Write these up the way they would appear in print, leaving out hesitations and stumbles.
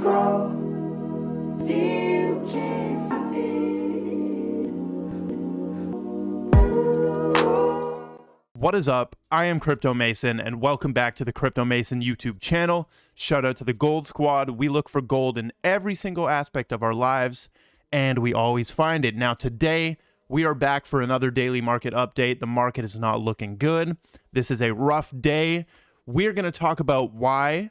grow, still can't stop it. What is up? I am Crypto Mason, and welcome back to the Crypto Mason YouTube channel. Shout out to the Gold Squad. We look for gold in every single aspect of our lives, and we always find it. Now today, we are back for another daily market update. The market is not looking good. This is a rough day. We're going to talk about why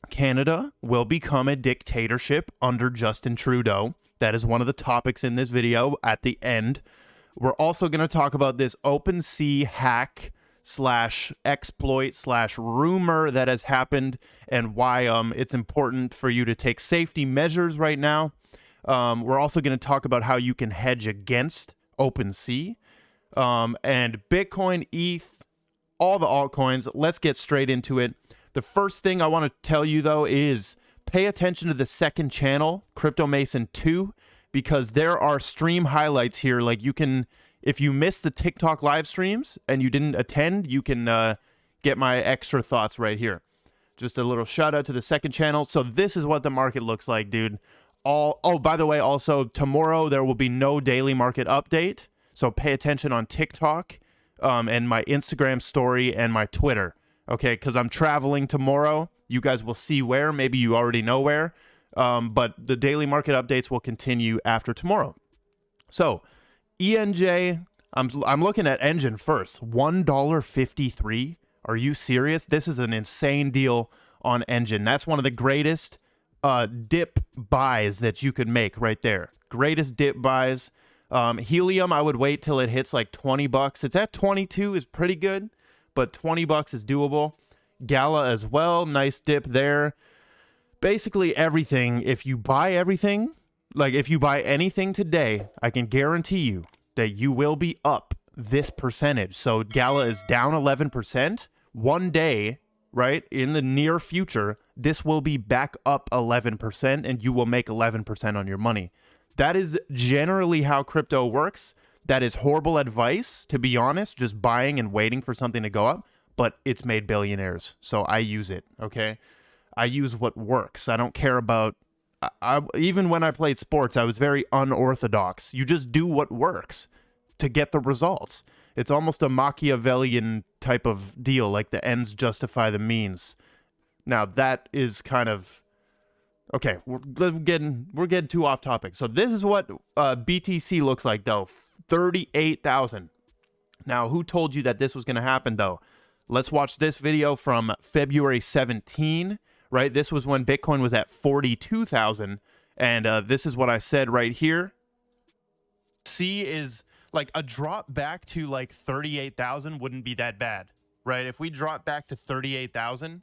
Canada will become a dictatorship under Justin Trudeau. That is one of the topics in this video at the end. We're also going to talk about this OpenSea hack / exploit / rumor that has happened and why it's important for you to take safety measures right now. We're also going to talk about how you can hedge against OpenSea and Bitcoin, ETH, all the altcoins. Let's get straight into it. The first thing I want to tell you, though, is pay attention to the second channel, Crypto Mason 2, because there are stream highlights here. Like you can, if you missed the TikTok live streams and you didn't attend, you can get my extra thoughts right here. Just a little shout out to the second channel. So this is what the market looks like, dude. Oh, by the way, also tomorrow there will be no daily market update. So pay attention on TikTok and my Instagram story and my Twitter. Okay, because I'm traveling tomorrow. You guys will see where. Maybe you already know where. But the daily market updates will continue after tomorrow. So, ENJ, I'm looking at Engine first. $1.53. Are you serious? This is an insane deal on Engine. That's one of the greatest dip buys that you could make right there. Greatest dip buys. Helium, I would wait till it hits like $20. It's at 22, is pretty good, but $20 is doable. Gala as well, nice dip there. Basically everything, if you buy everything, like if you buy anything today, I can guarantee you that you will be up this percentage. So Gala is down 11%. One day, right, in the near future, this will be back up 11% and you will make 11% on your money. That is generally how crypto works. That is horrible advice, to be honest, just buying and waiting for something to go up, but it's made billionaires. So I use it, okay? I use what works. I don't care about... even when I played sports, I was very unorthodox. You just do what works to get the results. It's almost a Machiavellian type of deal, like the ends justify the means. Now, that is kind of... Okay, we're getting too off topic. So this is what BTC looks like, though. 38,000. Now, who told you that this was going to happen, though? Let's watch this video from February 17. Right, this was when Bitcoin was at 42,000, and this is what I said right here. C is like a drop back to like 38,000 wouldn't be that bad, right? If we drop back to 38,000,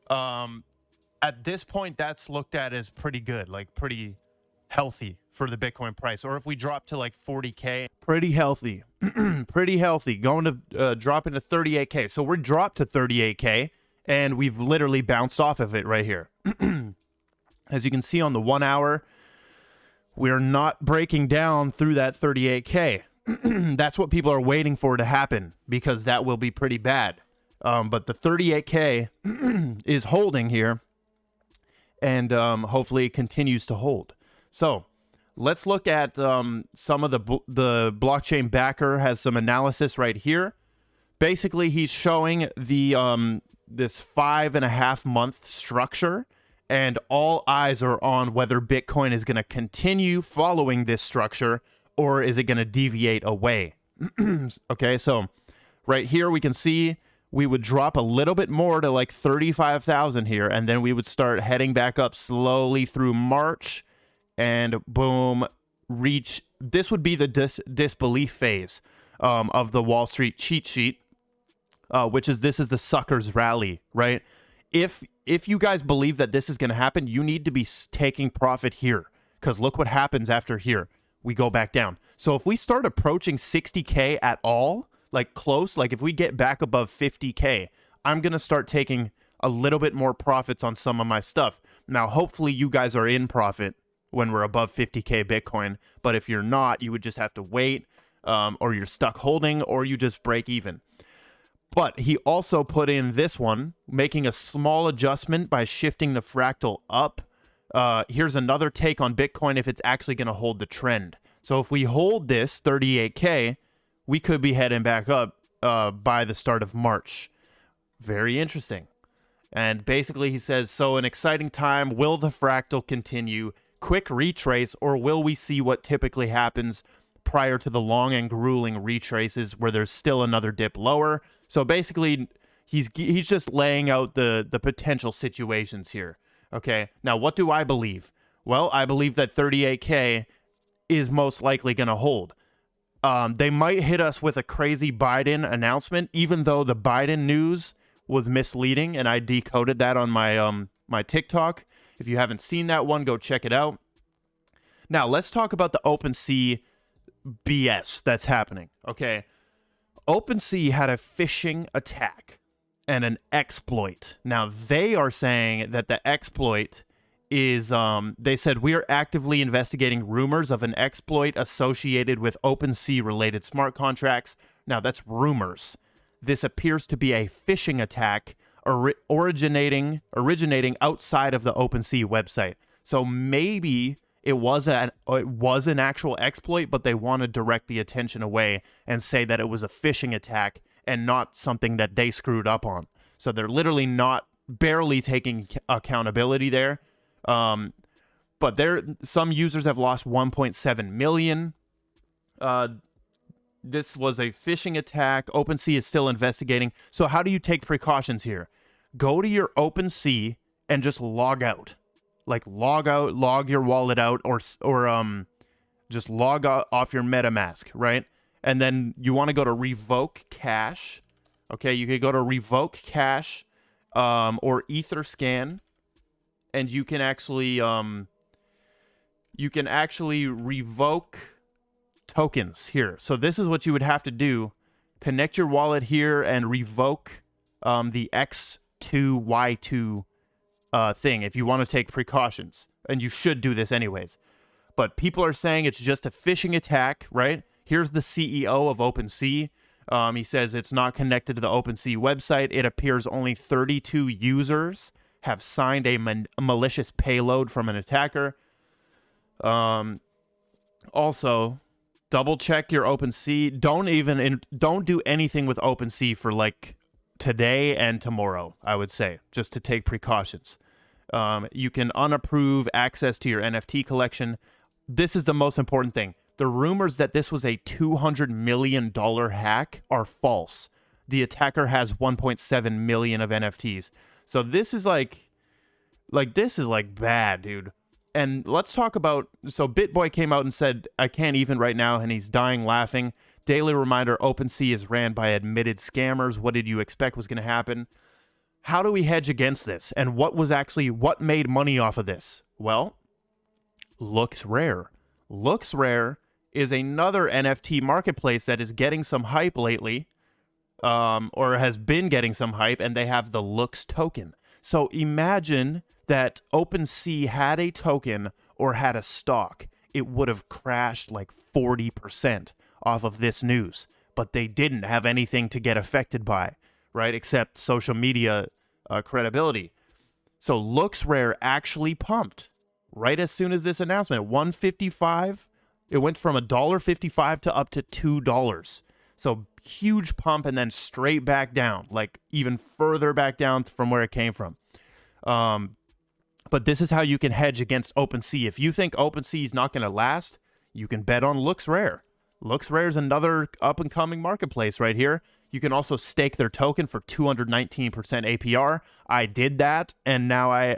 at this point, that's looked at as pretty good, like pretty healthy for the Bitcoin price. Or if we drop to like 40K, pretty healthy, pretty healthy, going to drop into 38K. So we're dropped to 38K. And we've literally bounced off of it right here. As you can see on the 1 hour, we're not breaking down through that 38K. That's what people are waiting for to happen because that will be pretty bad. But the 38K is holding here and hopefully it continues to hold. So let's look at some of the blockchain backer has some analysis right here. Basically, he's showing the... this 5.5 month structure, and all eyes are on whether Bitcoin is going to continue following this structure or is it going to deviate away. Okay, so right here we can see we would drop a little bit more to like 35,000 here, and then we would start heading back up slowly through March, and boom, reach. This would be the disbelief phase of the Wall Street cheat sheet. This is the suckers rally, right? If you guys believe that this is going to happen, you need to be taking profit here, because look what happens after here. We go back down. So if we start approaching 60K at all, like close, like if we get back above 50K, I'm going to start taking a little bit more profits on some of my stuff. Now, hopefully you guys are in profit when we're above 50K Bitcoin, but if you're not, you would just have to wait, or you're stuck holding, or you just break even. But he also put in this one, making a small adjustment by shifting the fractal up Here's another take on Bitcoin if it's actually going to hold the trend. So if we hold this 38K, we could be heading back up by the start of March. Very interesting. And basically he says, so an exciting time. Will the fractal continue? Quick retrace, or will we see what typically happens prior to the long and grueling retraces where there's still another dip lower? So basically he's just laying out the potential situations here. Okay, now what do I believe? Well, I believe that 38K is most likely going to hold. They might hit us with a crazy Biden announcement, even though the Biden news was misleading, and I decoded that on my my TikTok. If you haven't seen that one, go check it out. Now, let's talk about the OpenSea BS that's happening. Okay, OpenSea had a phishing attack and an exploit. Now, they are saying that the exploit is, they said, we are actively investigating rumors of an exploit associated with OpenSea-related smart contracts. Now, that's rumors. This appears to be a phishing attack originating outside of the OpenSea website. So maybe it was an actual exploit, but they want to direct the attention away and say that it was a phishing attack and not something that they screwed up on. So they're literally barely taking accountability there. But some users have lost 1.7 million. This was a phishing attack. OpenSea is still investigating. So how do you take precautions here? Go to your OpenSea and just log out. Like log your wallet out, or just log off your MetaMask, right? And then you want to go to revoke cache. Okay, you could go to revoke cache or Etherscan, and you can actually revoke tokens here. So this is what you would have to do. Connect your wallet here and revoke the X2Y2 thing if you want to take precautions. And you should do this anyways. But people are saying it's just a phishing attack, right? Here's the CEO of OpenSea. He says it's not connected to the OpenSea website. It appears only 32 users have signed a malicious payload from an attacker. Also, double check your OpenSea. Don't do anything with OpenSea for like today and tomorrow, I would say, just to take precautions. You can unapprove access to your NFT collection. This is the most important thing. The rumors that this was a $200 million hack are false. The attacker has 1.7 million of NFTs. So this is like bad, dude. And let's talk about, so BitBoy came out and said, I can't even right now, and he's dying laughing. Daily reminder, OpenSea is ran by admitted scammers. What did you expect was going to happen? How do we hedge against this? And what made money off of this? Well, Looks Rare. Looks Rare is another NFT marketplace that is getting some hype lately, or has been getting some hype, and they have the Looks token. So imagine that OpenSea had a token or had a stock. It would have crashed like 40% off of this news, but they didn't have anything to get affected by, right? Except social media credibility. So Looks Rare actually pumped right as soon as this announcement. $1.55. It went from $1.55 to up to $2. So huge pump, and then straight back down, like even further back down from where it came from. But this is how you can hedge against OpenSea. If you think OpenSea is not going to last, you can bet on Looks Rare. Looks Rare is another up-and-coming marketplace right here. You can also stake their token for 219% APR. I did that, and now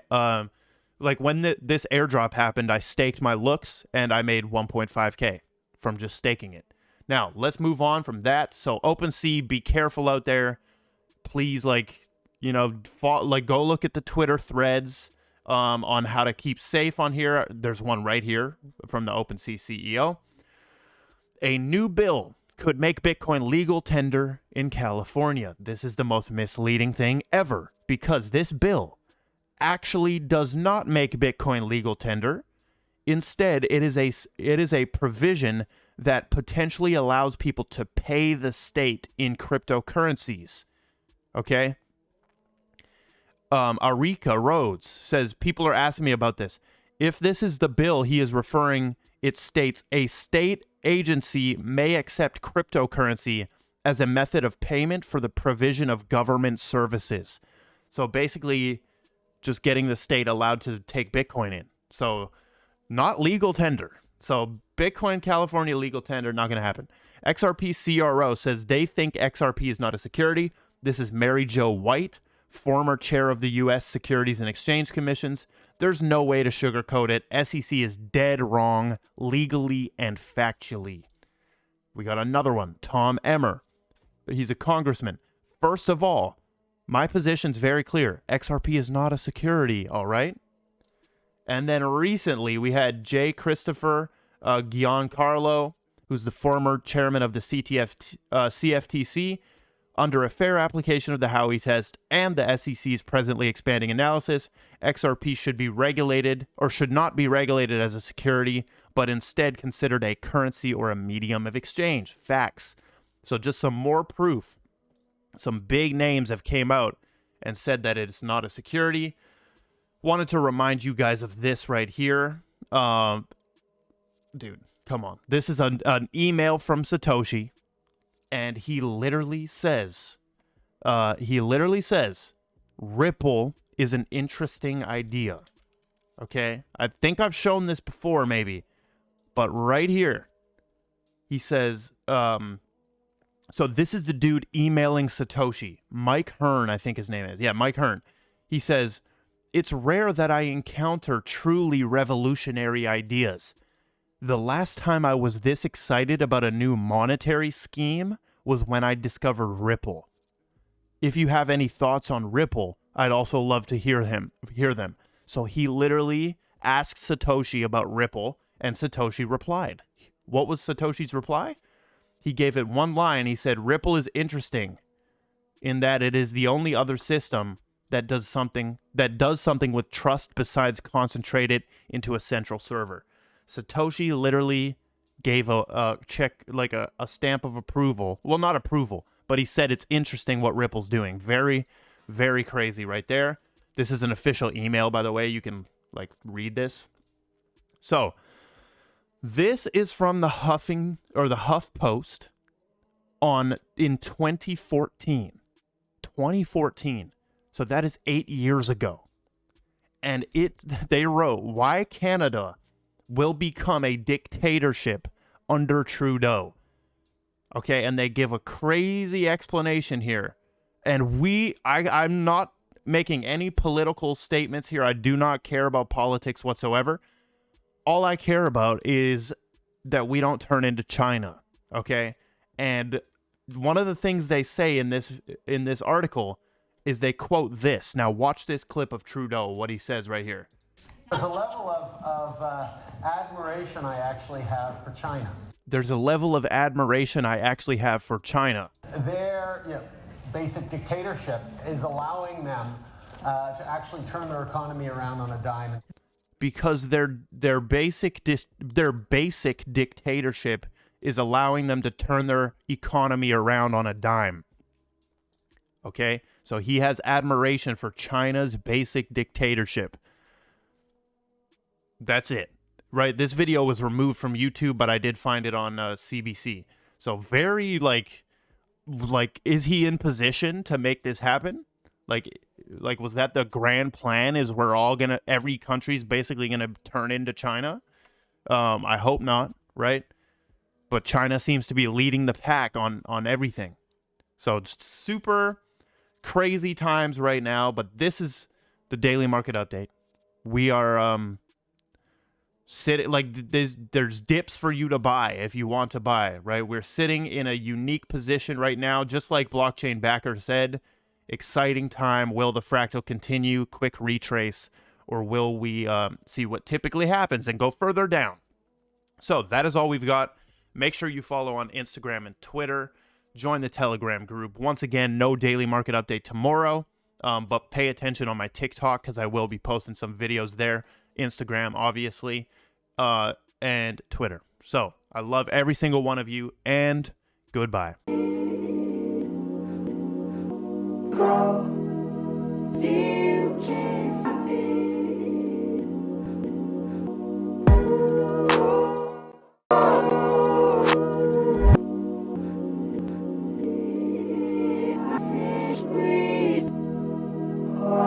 when this airdrop happened, I staked my Looks, and I made 1.5K from just staking it. Now, let's move on from that. So OpenSea, be careful out there. Please, go look at the Twitter threads on how to keep safe on here. There's one right here from the OpenSea CEO. A new bill could make Bitcoin legal tender in California. This is the most misleading thing ever, because this bill actually does not make Bitcoin legal tender. Instead, it is a provision that potentially allows people to pay the state in cryptocurrencies. Okay? Arika Rhodes says, people are asking me about this. If this is the bill he is referring, it states a state agency may accept cryptocurrency as a method of payment for the provision of government services. So basically, just getting the state allowed to take Bitcoin in. So not legal tender. So Bitcoin California legal tender, not going to happen. XRP CRO says they think XRP is not a security. This is Mary Jo White, former chair of the U.S. Securities and Exchange Commissions. There's no way to sugarcoat it. SEC is dead wrong legally and factually. We got another one, Tom Emmer. He's a congressman. First of all, my position's very clear. XRP is not a security, all right? And then recently we had J. Christopher Giancarlo, who's the former chairman of the CFTC, under a fair application of the Howey test and the SEC's presently expanding analysis, XRP should be regulated or should not be regulated as a security, but instead considered a currency or a medium of exchange. Facts. So just some more proof. Some big names have came out and said that it's not a security. Wanted to remind you guys of this right here. Dude, come on. This is an email from Satoshi. And he literally says, Ripple is an interesting idea. Okay? I think I've shown this before, maybe. But right here, he says, so this is the dude emailing Satoshi. Mike Hearn, I think his name is. Yeah, Mike Hearn. He says, it's rare that I encounter truly revolutionary ideas. The last time I was this excited about a new monetary scheme was when I discovered Ripple. If you have any thoughts on Ripple, I'd also love to hear them. So he literally asked Satoshi about Ripple, and Satoshi replied. What was Satoshi's reply? He gave it one line. He said, Ripple is interesting in that it is the only other system that does something with trust besides concentrate it into a central server. Satoshi literally gave a check, like a stamp of approval. Well, not approval, but he said it's interesting what Ripple's doing. Very, very crazy right there. This is an official email, by the way. You can like read this. So this is from the Huff Post in 2014. 2014. So that is 8 years ago. And they wrote, why Canada will become a dictatorship under Trudeau. Okay, and they give a crazy explanation here. And I'm not making any political statements here. I do not care about politics whatsoever. All I care about is that we don't turn into China, okay? And one of the things they say in this article is they quote this. Now watch this clip of Trudeau, what he says right here. There's a level of admiration I actually have for China. There's a level of admiration I actually have for China. Their basic dictatorship is allowing them to actually turn their economy around on a dime. Because their basic dictatorship is allowing them to turn their economy around on a dime. Okay? So he has admiration for China's basic dictatorship. That's it, right? This video was removed from YouTube, but I did find it on CBC. So very like, is he in position to make this happen? Like, was that the grand plan? Is every country's basically gonna turn into China? I hope not, right? But China seems to be leading the pack on everything. So it's super crazy times right now. But this is the daily market update. We are there's dips for you to buy if you want to buy, right? We're sitting in a unique position right now, just like blockchain backer said. Exciting time. Will the fractal continue? Quick retrace, or will we see what typically happens and go further down? So that is all we've got. Make sure you follow on Instagram and Twitter. Join the Telegram group. Once again, no daily market update tomorrow, but pay attention on my TikTok because I will be posting some videos there. Instagram, obviously, and Twitter. So I love every single one of you, and goodbye. Grow, still can't stop it. Snake.